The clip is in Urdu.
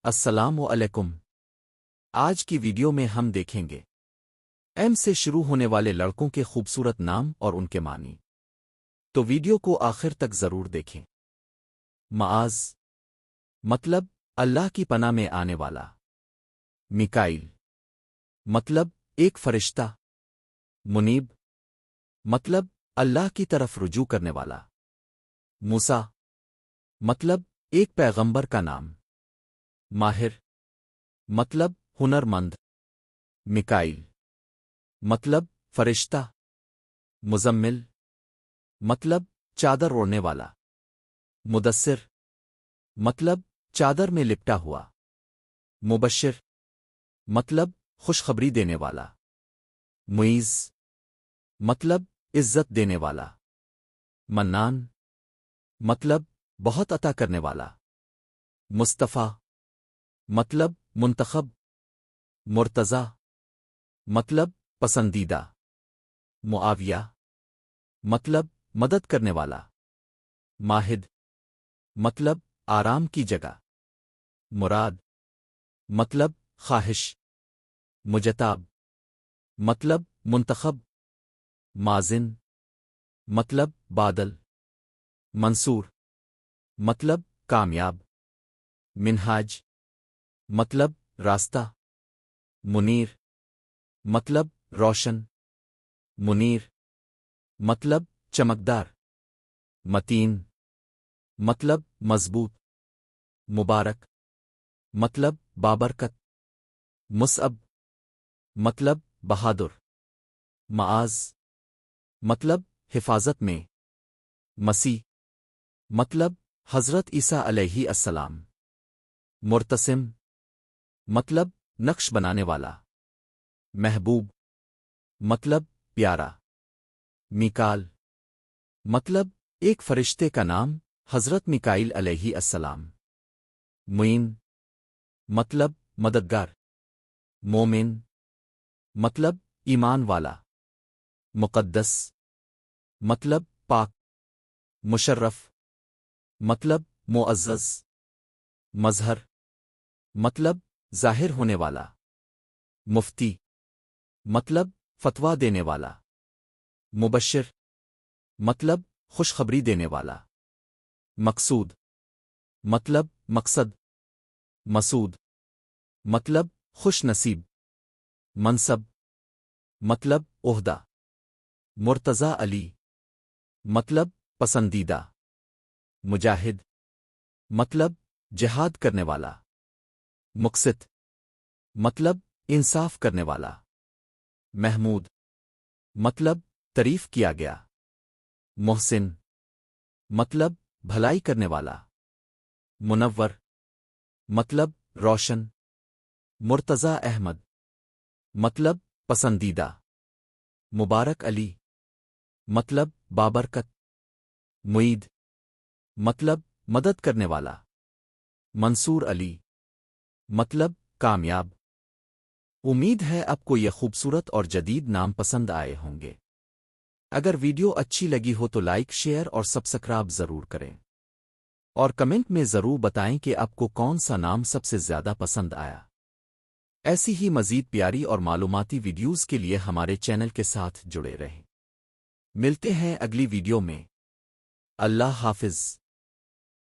السلام علیکم۔ آج کی ویڈیو میں ہم دیکھیں گے ایم سے شروع ہونے والے لڑکوں کے خوبصورت نام اور ان کے معنی، تو ویڈیو کو آخر تک ضرور دیکھیں۔ معاذ مطلب اللہ کی پناہ میں آنے والا۔ میکائیل مطلب ایک فرشتہ۔ منیب مطلب اللہ کی طرف رجوع کرنے والا۔ موسیٰ مطلب ایک پیغمبر کا نام۔ ماہر مطلب ہنر مند۔ میکائیل مطلب فرشتہ۔ مزمل مطلب چادر اوڑھنے والا۔ مدثر مطلب چادر میں لپٹا ہوا۔ مبشر مطلب خوشخبری دینے والا۔ معیز مطلب عزت دینے والا۔ منان مطلب بہت عطا کرنے والا۔ مصطفیٰ مطلب منتخب۔ مرتضی مطلب پسندیدہ۔ معاویہ مطلب مدد کرنے والا۔ ماہد مطلب آرام کی جگہ۔ مراد مطلب خواہش۔ مجتاب مطلب منتخب۔ مازن مطلب بادل۔ منصور مطلب کامیاب۔ منہاج مطلب راستہ۔ منیر مطلب روشن۔ منیر مطلب چمکدار۔ متین مطلب مضبوط۔ مبارک مطلب بابرکت۔ مصعب مطلب بہادر۔ معاذ مطلب حفاظت میں۔ مسیح مطلب حضرت عیسیٰ علیہ السلام۔ مرتسم مطلب نقش بنانے والا۔ محبوب مطلب پیارا۔ میکال مطلب ایک فرشتے کا نام، حضرت میکائیل علیہ السلام۔ معین مطلب مددگار۔ مومن مطلب ایمان والا۔ مقدس مطلب پاک۔ مشرف مطلب معزز۔ مظہر مطلب ظاہر ہونے والا۔ مفتی مطلب فتویٰ دینے والا۔ مبشر مطلب خوشخبری دینے والا۔ مقصود مطلب مقصد۔ مسعود مطلب خوش نصیب۔ منصب مطلب عہدہ۔ مرتضی علی مطلب پسندیدہ۔ مجاہد مطلب جہاد کرنے والا۔ مقسط مطلب انصاف کرنے والا۔ محمود مطلب تعریف کیا گیا۔ محسن مطلب بھلائی کرنے والا۔ منور مطلب روشن۔ مرتضی احمد مطلب پسندیدہ۔ مبارک علی مطلب بابرکت۔ معید مطلب مدد کرنے والا۔ منصور علی مطلب کامیاب۔ امید ہے آپ کو یہ خوبصورت اور جدید نام پسند آئے ہوں گے۔ اگر ویڈیو اچھی لگی ہو تو لائک، شیئر اور سبسکرائب ضرور کریں، اور کمنٹ میں ضرور بتائیں کہ آپ کو کون سا نام سب سے زیادہ پسند آیا۔ ایسی ہی مزید پیاری اور معلوماتی ویڈیوز کے لیے ہمارے چینل کے ساتھ جڑے رہیں۔ ملتے ہیں اگلی ویڈیو میں۔ اللہ حافظ۔